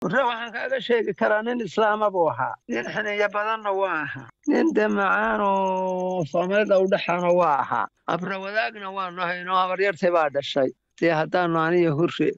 hurre waxaan kaaga sheegi karaa nin islaama buu ahaa nin xiniya badanna waa ahaa nin demacaan oo soomaalida u dhexaana waa ahaa abra wadaagna waanu haynoo habaryartay baa dhashay dee haddaanu aniyo hurre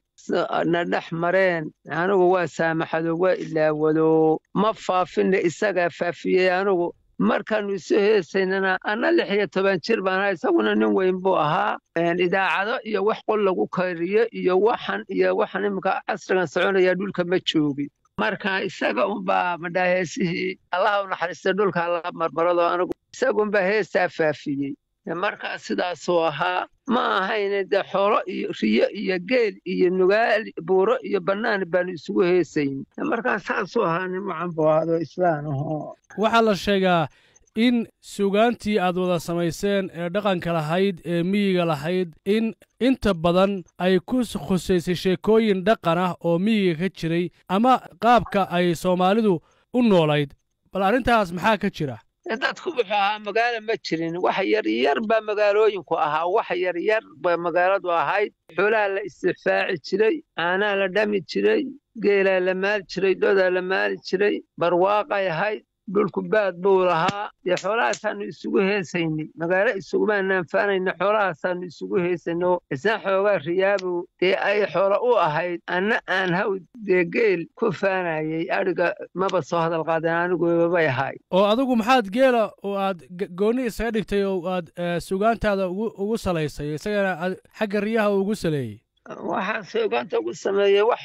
na dhex mareen anigu waa saamaxado waa ilaawado ma faafinna isagaa faafiyey anigu markaannu isu heesaynana anna 16 jir baan ahaa isaguna nin weyn buu ahaa idaacado iyo wax qol lagu kariyo iyo waxan iminka casrigan soconaya dhulka ma joogin marka isaga unbaa madhaaheesihii allaha u naxariista dhulka alla marmarado anigu isagunbaa heestaa faafiyey markaa sidaasuu ahaa ma ahayne dee xoolo iyo riyo iyo geel iyo nugaal buuro iyo bannaan baanu isugu heesayn markaa saasuu ahaa nin wacan buu ahaadoo islaan ahoo waxaa la sheegaa in suugaantii aad wada samayseen ee dhaqanka lahayd ee miyiga lahayd in inta badan ay ku khusaysay sheekooyin dhaqan ah oo miyiga ka jiray ama qaabka ay soomaalidu u noolayd bal arrintaas maxaa ka jira dadku wuxuu ahaa magaalo ma jirin wax yaryar baa magaalooyinku ahaa wax yaryar baa magaaladu ahayd xoolaha la istifaaci jiray caanaha la dhami jiray geelaa la maali jiray dhodaa la maali jiray barwaaqay ahayd dhulku baad buu lahaa dee xoolahaasaannu isugu heesaynay magaalo isugumaanaan faanayna xoolahaasaannu isugu heesayno isna xoogaa riyaabu dee ay xoolo u ahayd anna aan haw dee geel ku faanayay adhiga maba soo hadal qaadeen aniguibabay ahay oo adigu maxaad geela oo aad goonni isaga dhigtay oo aad sugaantaada ugu salaysay isagana aad xagga riyaha ugu saleeyey waxaan sugaanta ugu sameeyey wax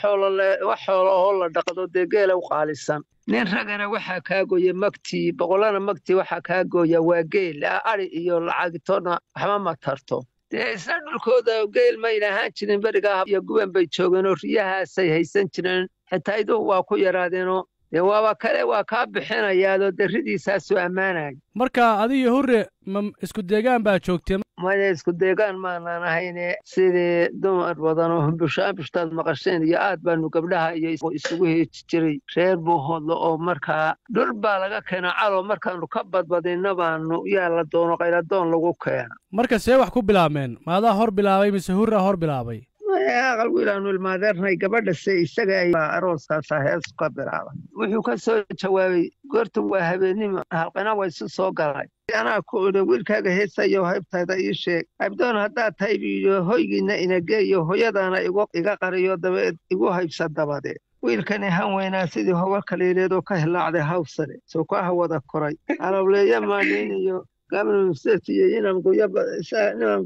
xoolo oo la dhaqdo dee geela u qaalisan nin ragana waxaa kaa gooya magtii boqollana magtii waxaa kaa gooya waa geel adhi iyo lacagitoona waxba ma tarto dee isna dhulkooda geel mayna ahaan jirin berigaa iyo guban bay joogeenoo riyahaasay haysan jireen xitaa iduhu waa ku yaraadeenoo dee waaba kale waa kaa bixinayaadoo daridiisaasuu ammaanaya marka adiyo hurre ma isku deegaan baa joogtee maya isku deegaan maanaan ahayne sidii dumar badan oo humbushaanbushtaad maqasheen iyo aad baanu gabdhaha iyo isugu heeji jiray reer buu hodlo oo markaa dhul baa laga keena calow markaannu ka badbadinna baanu yaa la doono qayladoon lagu keena marka see wax ku bilaabmeen maadaa hor bilaabay mise hurra hor bilaabay aqal wiilaanu ilmaadeernay gabadhase isaga ay arooskaasa hees ka bilaaba wuxuu ka soo jawaabay goorta waa habeennimo halqina waa isu soo galay anaa ku idhi wiilkaaga heesayo haybtayda ii sheeg haybdoon haddaad tahay biiyo hoygiinna inageeyo hooyadaana iga qariyo dabeed igu haybsa dabadeed wiilkani han weynaa sidii hoga kaliileedoo ka hilaacday hawsare soo kaaha wada koray alowleeya maadhiin iyo gaabnusetiyo inaan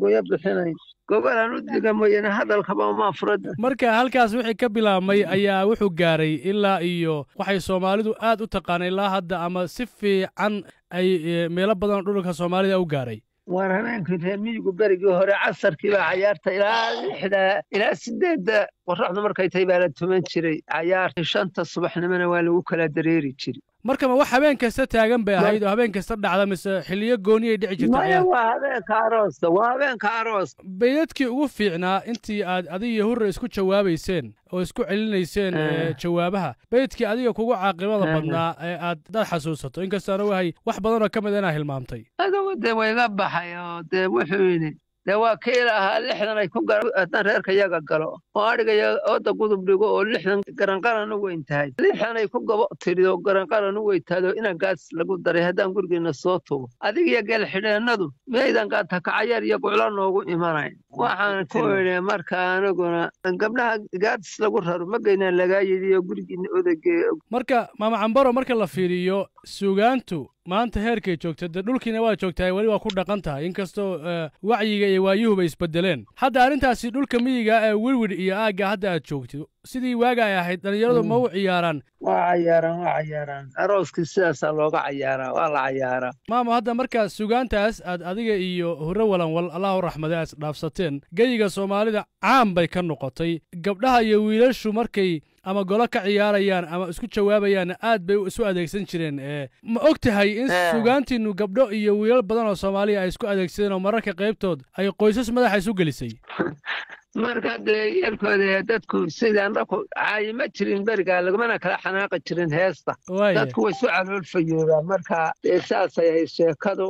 goya bixinayn gogolaan u diga mooyane hadalkaba uma furad marka halkaas wixii ka bilaabmay ayaa wuxuu gaaray ilaa iyo waxay soomaalidu aad u taqaanay ilaa hadda ama si fiican ay meelo badan dhulka soomaalida u gaaray waan habeenkii reer miyigu berigii hore casarkii baa cayaarta ilaa 8 qorraxdu markay tahay baa la tuman jiray cayaartii 5 subaxnimona waa lagu kala dareeri jiray marka ma wax habeen kasta taagan bay ahayd oo habeen kasta dhacda mise xilliyo gooni ay dhici jirtay waa habeenka aroos baydadkii ugu fiicnaa intii aad adiga hurre isku jawaabayseen oo isku celinayseen jawaabaha baydkii adiga kugu caaqibada badnaa ee aad dad xasuusato inkastoo wahay wax badan oo ka mid inaa hilmaamtay adigu dee wayga baxay oo dee wuxuu yidhi dee waa kii lahaa 60 ay ku haddaan reerka yaga galo oo adhiga ooda gudub dhigo oo 60 garanqaran u weyn tahay 60 ay ku gabo tirido garanqaran u weytaado inankaas lagu daray haddaan gurigeena soo tubo adigiyo geel xidheennadu meeydankaata kacayaar iyo guclo noogu imanayn waxaan ku idhi marka aniguna gabdhaha gaadis lagu raro magaynaan lagaa yidhiyo gurigiina odageeyo marka maama cambaro marka la fiiriyo suugaantu maanta heerkay joogta dee dhulkiina waa joogtahay weli waa ku dhaqan tahay inkastoo wacyiga iyo waayuhuba isbedeleen hadda arrintaasi dhulka miyiga ee wirwir iyo aagga hadda aad joogtid sidii waaga ay ahayd dhallinyaradu ma u ciyaaraan waa cayaaraan arooskii sidaasaa looga cayaaraa waa la cayaaraa maamo hadda markaa sugaantaas aad adiga iyo hurre walanwal allahu raxmade aad isdhaafsateen geyiga soomaalida caan bay ka noqotay gabdhaha iyo wiilashu markay ama golo ka ciyaarayaan ama isku jawaabayaan aad bay isu adeegsan jireen ma og tahay in sugaantiinnu gabdho iyo wiilal badan oo Soomaaliya ay isku adeegsadeen oo mararka qaybtood ay qoysas madaxa isu gelisay marka dee yarkooda dadku sidaan dhaku caayima jirin berigaa lagumana kala xanaaqi jirin heesta dadku way isu calool fayoobaan marka saasay ahayd sheekadu